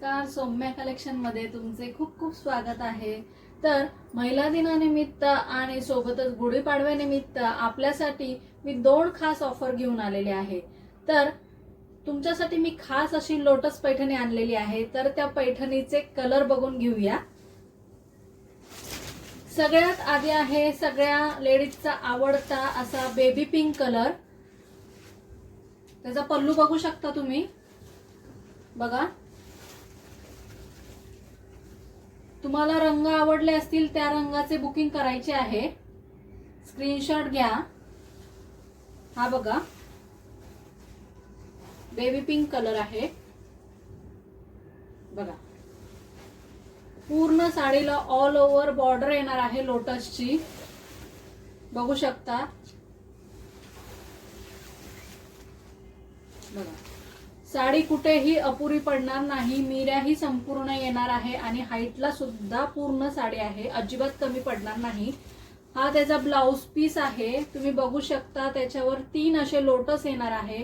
नमस्कार, सौम्या कलेक्शन मध्ये तुमचे खूप खूप स्वागत आहे। तर महिला दिनानिमित्त आणि सोबतच गुढीपाडव्यानिमित्त आपल्यासाठी मी दोन खास ऑफर घेऊन आलेले आहे। तर तुमच्यासाठी मी खास अशी लोटस पैठणी आणलेली आहे। तर त्या पैठणीचे कलर बघून घेऊया। सगळ्यात आधी आहे सगळ्या लेडीजचा आवडता असा बेबी पिंक कलर। त्याचा पल्लू बघू शकता तुम्ही, बघा। तुम्हाला रंग आवडले असतील त्या रंगाचे बुकिंग करायचे आहे, स्क्रीनशॉट घ्या। हा बघा, बेबी पिंक कलर आहे बघा। पूर्ण साडीला ऑल ओव्हर बॉर्डर येणार आहे लोटसची, बघू शकता बघा। साडी कुठेही अपुरी पडणार नाही, मिऱ्याही संपूर्ण येणार आहे आणि हाईटला सुद्धा पूर्ण साडी आहे, अजिबात कमी पडणार नाही। हा त्याचा ब्लाउज पीस आहे, तुम्ही बघू शकता। त्याच्यावर 3 असे लोटस येणार आहे,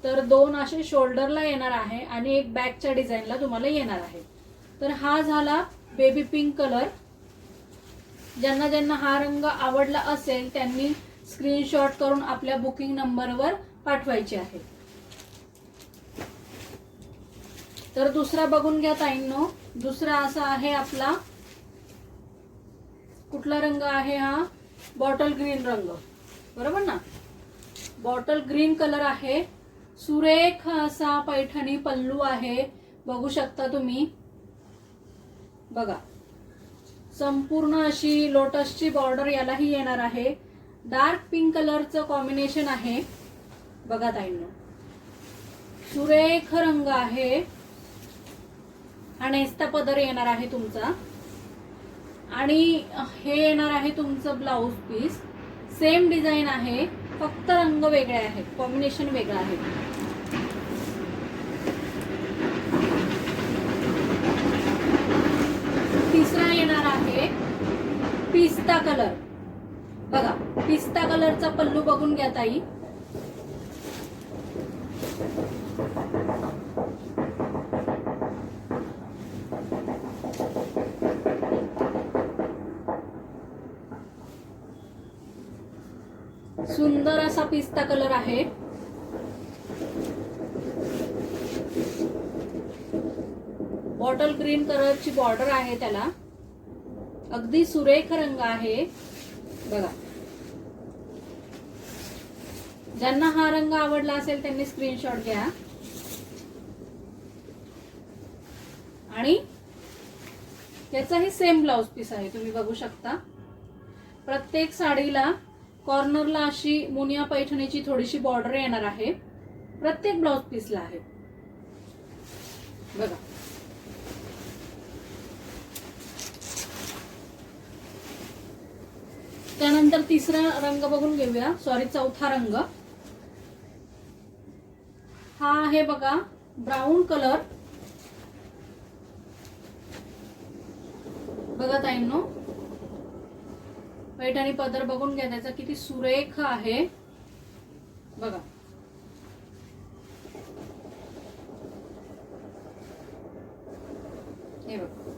तर 2 असे शोल्डरला येणार आहे आणि एक बॅकच्या डिझाईनला तुम्हाला येणार आहे। तर हा झाला बेबी पिंक कलर। ज्यांना ज्यांना हा रंग आवडला असेल त्यांनी स्क्रीनशॉट करून आपल्या बुकिंग नंबरवर पाठवायचे आहे। तर दुसरा बघून घ्या ताईंनो। दुसरा असा आहे आपला, कुठला रंग आहे हा? बॉटल ग्रीन रंग, बरोबर ना? बॉटल ग्रीन कलर आहे। सुरेख असा पैठणी पल्लू आहे, बघू शकता तुम्ही, बघा। संपूर्ण अशी लोटसची बॉर्डर यालाही येणार आहे। डार्क पिंक कलरचं कॉम्बिनेशन आहे, बघा ताईंनो। सुरेख रंग आहे आणि नेस्ता पदर येणार आहे तुमचा, आणि हे येणार आहे तुमचं ब्लाउज पीस। सेम डिझाइन आहे, फक्त रंग वेगळे आहेत, कॉम्बिनेशन वेगळं आहे। तिसरा येणार आहे पिस्ता कलर, बघा। पिस्ता कलरचा पल्लू बघून घ्या ताई, सुंदर असा पिस्ता कलर आहे। बॉटल ग्रीन कलरची बॉर्डर आहे त्याला, अगदी सुरेख रंग आहे, बघा। ज्यांना हा रंग आवडला असेल त्यांनी स्क्रीनशॉट घ्या। आणि याचाही सेम ब्लाउज पीस आहे, तुम्ही बघू शकता। प्रत्येक साडीला कॉर्नरला अशी मुनिया पैठणीची थोडीशी बॉर्डर येणार आहे, प्रत्येक ब्लाउज पीसला आहे, बघा। त्यानंतर तिसरा रंग बघून घेऊया, सॉरी चौथा रंग। हा आहे बघा ब्राऊन कलर, बघा ताईंनो। पैठणी पदर बघून घ्या त्याचा, किती सुरेख आहे, बघा। हे बघा,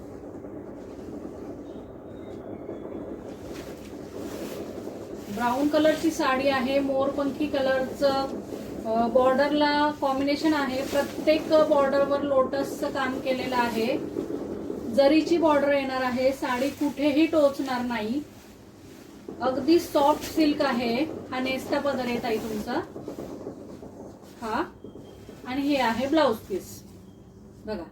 ब्राऊन कलरची साडी आहे, मोरपंखी कलरचं बॉर्डरला कॉम्बिनेशन आहे। प्रत्येक बॉर्डरवर लोटसचं काम केलेलं आहे, जरीची बॉर्डर येणार आहे। साडी कुठेही टोचणार नाही, अगदी सॉफ्ट सिल्क आहे। हा नेस्ता पदर येत आहे तुमचा, हा, आणि हे आहे ब्लाउज पीस, बघा।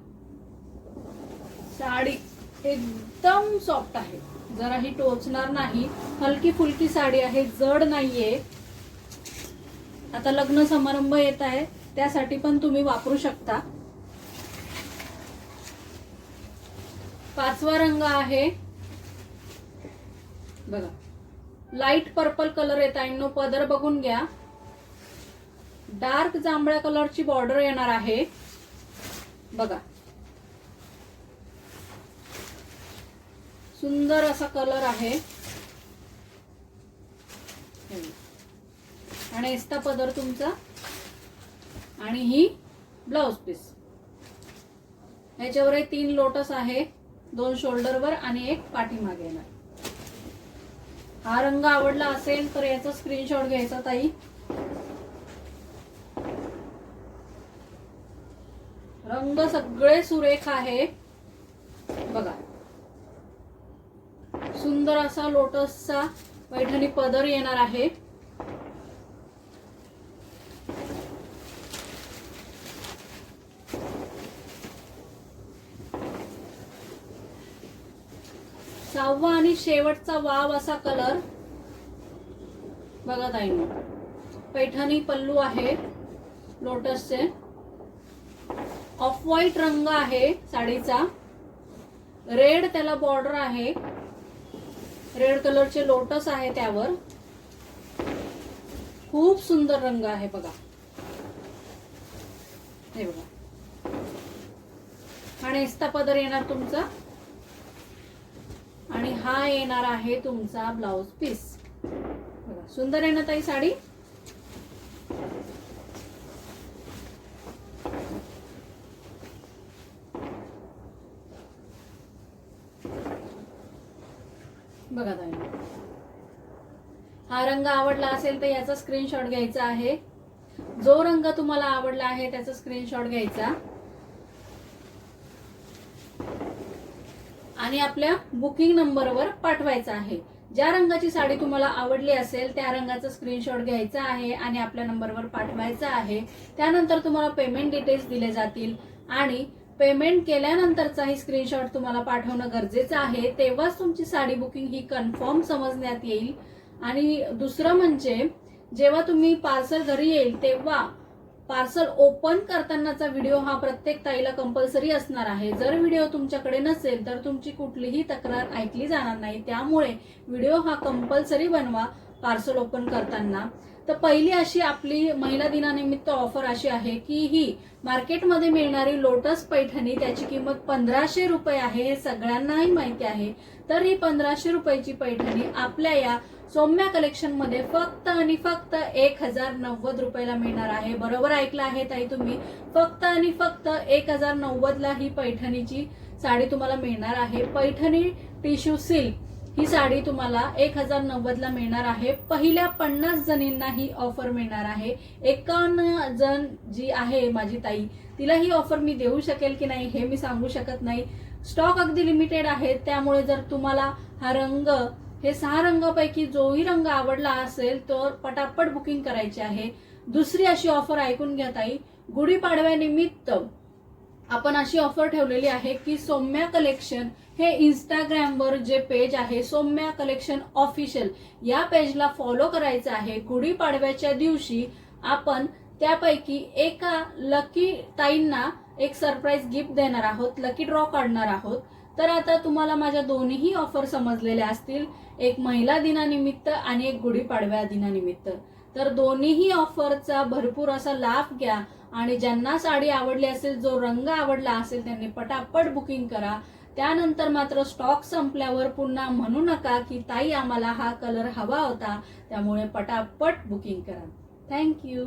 साडी एकदम सॉफ्ट आहे, जराही टोचणार नाही, हलकी फुलकी साडी आहे, जड नाहीये। आता लग्न समारंभ येत आहे त्यासाठी पण तुम्ही वापरू शकता। पाचवा रंग आहे बघा, लाईट पर्पल कलर येत आहे नो। पदर बघून घ्या, डार्क जांभळ्या कलरची बॉर्डर येणार आहे, बघा। सुंदर असा कलर आहे आणि नेस्ता पदर तुमचा, आणि ही ब्लाउज पीस, ह्याच्यावर 3 लोटस आहे, 2 शोल्डरवर आणि 1 पाठीमागे येणार. हा रंग आवडला असेल तर याचा स्क्रीनशॉट घ्यायचा ताई. रंग सगळे सुरेख आहे बघा. सुंदर असा लोटसचा पैठणी पदर येणार आहे. सहावा आणि शेवटचा वाव असा कलर बघा ताईंनो. पैठणी पल्लू आहे लोटसचे. ऑफ व्हाईट रंग आहे साडीचा. रेड त्याला बॉर्डर आहे. रेड कलरचे लोटस आहे त्यावर. खूप सुंदर रंग आहे बघा. हे बघा. हा नेस्ता पदर येणार तुमचा आणि हा येणार आहे तुमचा ब्लाउज पीस. बघा सुंदर आहे ना ताई साडी. बघा ताई, हा रंग आवडला असेल तर याचा स्क्रीनशॉट घ्यायचा आहे. जो रंग तुम्हाला आवडला आहे त्याचा स्क्रीनशॉट घ्यायचा आणि आपल्या बुकिंग नंबरवर पाठवायचा आहे. ज्या रंगाची साडी तुम्हाला आवडली असेल त्या रंगाचा स्क्रीनशॉट घ्यायचा आहे आणि आपल्या नंबरवर पाठवायचा आहे. त्यानंतर तुम्हाला पेमेंट डिटेल्स दिले जातील आणि पेमेंट केल्यानंतरचाही स्क्रीनशॉट तुम्हाला पाठवणं गरजेचं आहे. तेव्हाच तुमची साडी बुकिंग ही कन्फर्म समजण्यात येईल. आणि दुसरं म्हणजे जेव्हा तुम्ही पार्सल घरी येईल तेव्हा पार्सल ओपन करतानाचा व्हिडिओ हा प्रत्येक ताईला कंपल्सरी असणार आहे. जर व्हिडिओ तुमच्याकडे नसेल तर तुमची कुठलीही तक्रार ऐकली जाणार नाही. त्यामुळे व्हिडिओ हा कंपल्सरी बनवा पार्सल ओपन करताना. तर पहिली अशी आपली महिला दिनानिमित्त ऑफर अशी आहे की ही मार्केटमध्ये मिळणारी लोटस पैठणी त्याची किंमत 1500 रुपये आहे. हे सगळ्यांनाही माहिती आहे. तर ही 1500 रुपयाची पैठणी आपल्या या सौम्या कलेक्शन मध्ये फक्त आणि फक्त 1090 रुपयाला मिळणार आहे. बरोबर ऐकलं आहे ताई तुम्ही. फक्त आणि फक्त 1090 ला ही पैठणीची साडी तुम्हाला मिळणार आहे. पैठणी टिश्यू सिल्क ही साडी तुम्हाला 1090 ला मिळणार आहे. पहिल्या 50 जणींना ही ऑफर मिळणार आहे. 51 जण जी आहे माझी ताई तिला ही ऑफर मी देऊ शकेल की नाही हे मी सांगू शकत नाही. स्टॉक अगदी लिमिटेड आहे. त्यामुळे जर तुम्हाला हा रंग हे 6 रंगापैकी जोही रंग आवडला असेल तर पटापट बुकिंग करायची आहे. दुसरी अशी ऑफर ऐकून घ्या ताई. गुढीपाडव्यानिमित्त आपण अशी ऑफर ठेवलेली आहे की सौम्या कलेक्शन हे इंस्टाग्रामवर जे पेज आहे सौम्या कलेक्शन ऑफिशियल या पेजला फॉलो करायचं आहे. गुढीपाडव्याच्या दिवशी आपण त्यापैकी एका लकी ताईंना एक सरप्राईज गिफ्ट देणार आहोत. लकी ड्रॉ काढणार आहोत. तर आता तुम्हाला माझ्या दोन्ही ऑफर समजलेल्या असतील. एक महिला दिनानिमित्त आणि एक गुढीपाडव्या दिनानिमित्त. तर दोन्हीही ऑफरचा भरपूर असा लाभ घ्या आणि ज्यांना साडी आवडली असेल जो रंग आवडला असेल त्यांनी पटापट बुकिंग करा. त्यानंतर मात्र स्टॉक संपल्यावर पुन्हा म्हणू नका की ताई आम्हाला हा कलर हवा होता. त्यामुळे पटापट बुकिंग करा. थँक्यू.